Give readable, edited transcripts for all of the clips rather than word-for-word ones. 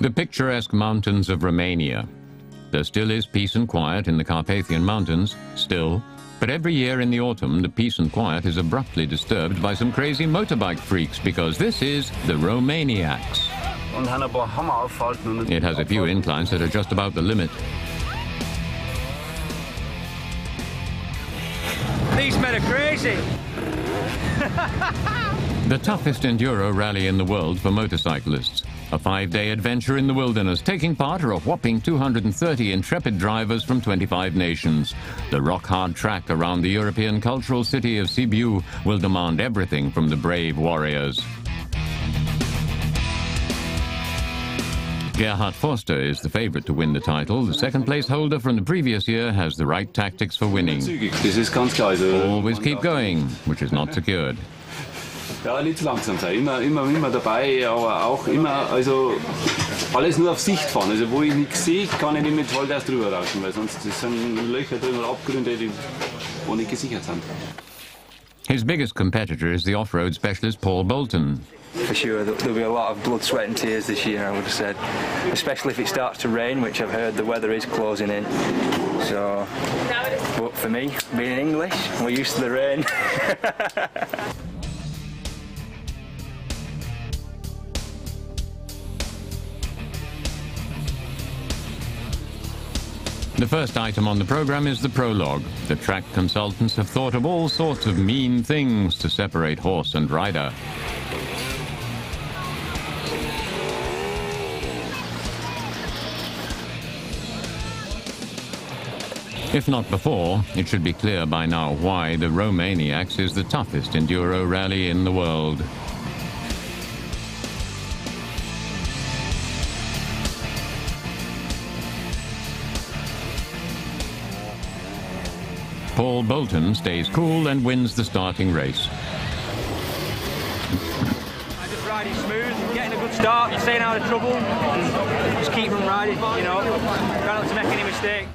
The picturesque mountains of Romania. There still is peace and quiet in the Carpathian Mountains, still, but every year in the autumn the peace and quiet is abruptly disturbed by some crazy motorbike freaks, because this is the Romaniacs. It has a few inclines that are just about the limit. These men are crazy! The toughest enduro rally in the world for motorcyclists. A 5-day adventure in the wilderness. Taking part are a whopping 230 intrepid drivers from 25 nations. The rock-hard track around the European cultural city of Sibiu will demand everything from the brave warriors. Gerhard Forster is the favorite to win the title. The second-place holder from the previous year has the right tactics for winning. Always keep going, which is not secured. Ja, nicht zu langsam sein. Immer dabei, aber auch immer, also alles nur auf Sicht fahren. Also wo ich nichts sehe, kann ich nicht mit Vollgas drüber rauschen, weil sonst sind Löcher drin oder Abgründe, wo nicht gesichert sind. His biggest competitor is the off-road specialist Paul Bolton. For sure, there'll be a lot of blood, sweat and tears this year, I would have said. Especially if it starts to rain, which I've heard the weather is closing in. So, but for me, being English, we're used to the rain. The first item on the program is the prologue. The track consultants have thought of all sorts of mean things to separate horse and rider. If not before, it should be clear by now why the Romaniacs is the toughest enduro rally in the world. Paul Bolton stays cool and wins the starting race. I'm just riding smooth, getting a good start, staying out of trouble, and just keep on riding, you know, try not to make any mistakes.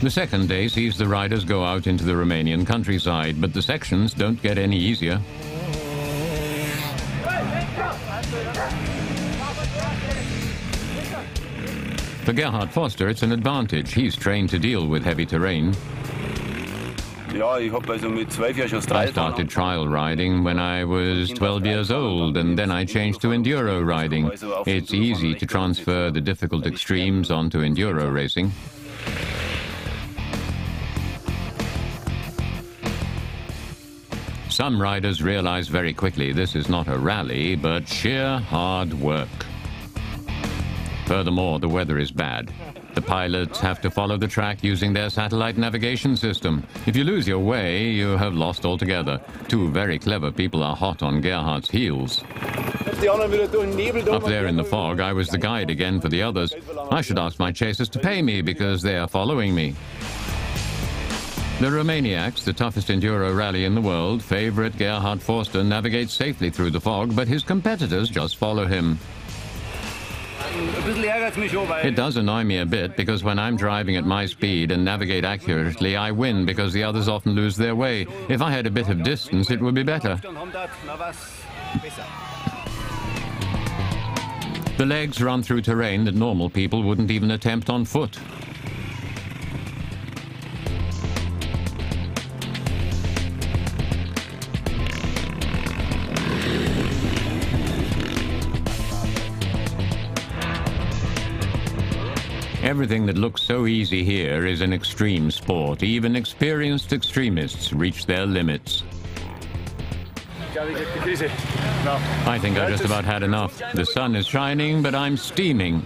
The second day sees the riders go out into the Romanian countryside, but the sections don't get any easier. For Gerhard Forster, it's an advantage. He's trained to deal with heavy terrain. I started trial riding when I was 12 years old, and then I changed to enduro riding. It's easy to transfer the difficult extremes onto enduro racing. Some riders realize very quickly this is not a rally, but sheer hard work. Furthermore, the weather is bad. The pilots have to follow the track using their satellite navigation system. If you lose your way, you have lost altogether. Two very clever people are hot on Gerhard's heels. Up there in the fog, I was the guide again for the others. I should ask my chasers to pay me because they are following me. The Romaniacs, the toughest enduro rally in the world, favorite Gerhard Forster navigates safely through the fog, but his competitors just follow him. It does annoy me a bit, because when I'm driving at my speed and navigate accurately, I win because the others often lose their way. If I had a bit of distance, it would be better. The legs run through terrain that normal people wouldn't even attempt on foot. Everything that looks so easy here is an extreme sport. Even experienced extremists reach their limits. I think I just about had enough. The sun is shining, but I'm steaming.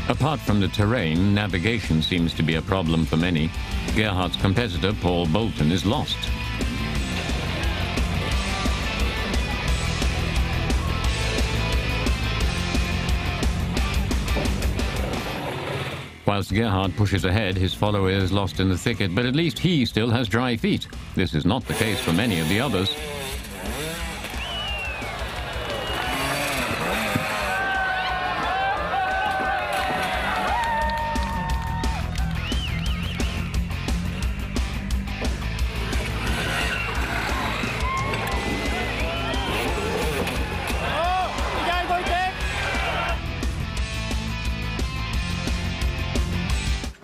Apart from the terrain, navigation seems to be a problem for many. Gerhard's competitor, Paul Bolton, is lost. Whilst Gerhard pushes ahead, his follower is lost in the thicket, but at least he still has dry feet. This is not the case for many of the others.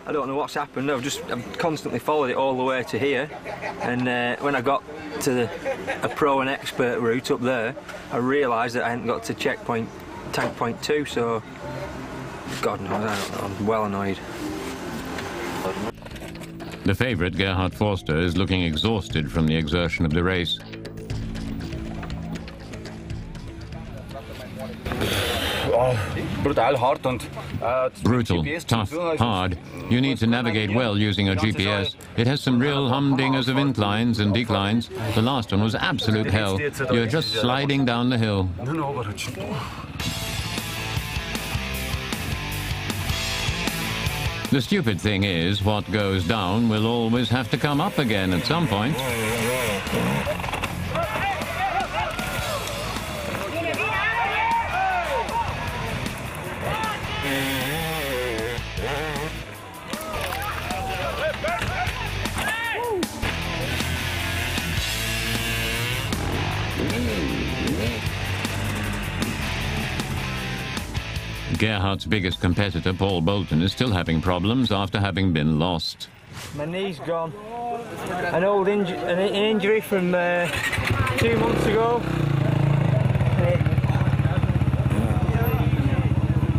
I don't know what's happened. I've constantly followed it all the way to here, and when I got to a pro and expert route up there, I realised that I hadn't got to tank point 2. So, God knows, I don't know, I'm well annoyed. The favourite, Gerhard Forster, is looking exhausted from the exertion of the race. Brutal, tough, hard. You need to navigate well using a GPS. It has some real humdingers of inclines and declines. The last one was absolute hell. You're just sliding down the hill. The stupid thing is, what goes down will always have to come up again at some point. Gerhard's biggest competitor, Paul Bolton, is still having problems after having been lost. My knee's gone. An injury from 2 months ago.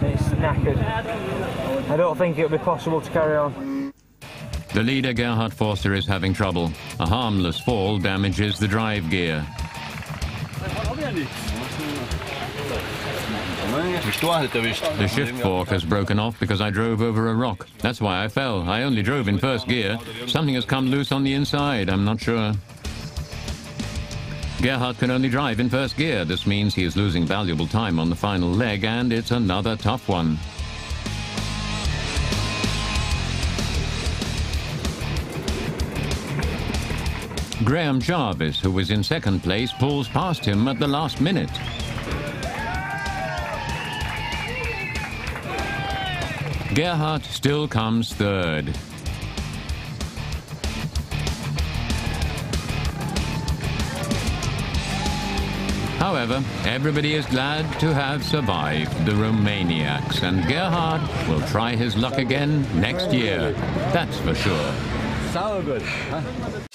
It's knackered. I don't think it'll be possible to carry on. The leader, Gerhard Forster, is having trouble. A harmless fall damages the drive gear. The shift fork has broken off because I drove over a rock. That's why I fell. I only drove in first gear. Something has come loose on the inside, I'm not sure. Gerhard can only drive in first gear. This means he is losing valuable time on the final leg, and it's another tough one. Graham Jarvis, who was in second place, pulls past him at the last minute. Gerhard still comes third. However, everybody is glad to have survived the Romaniacs, and Gerhard will try his luck again next year. That's for sure. So good. Huh?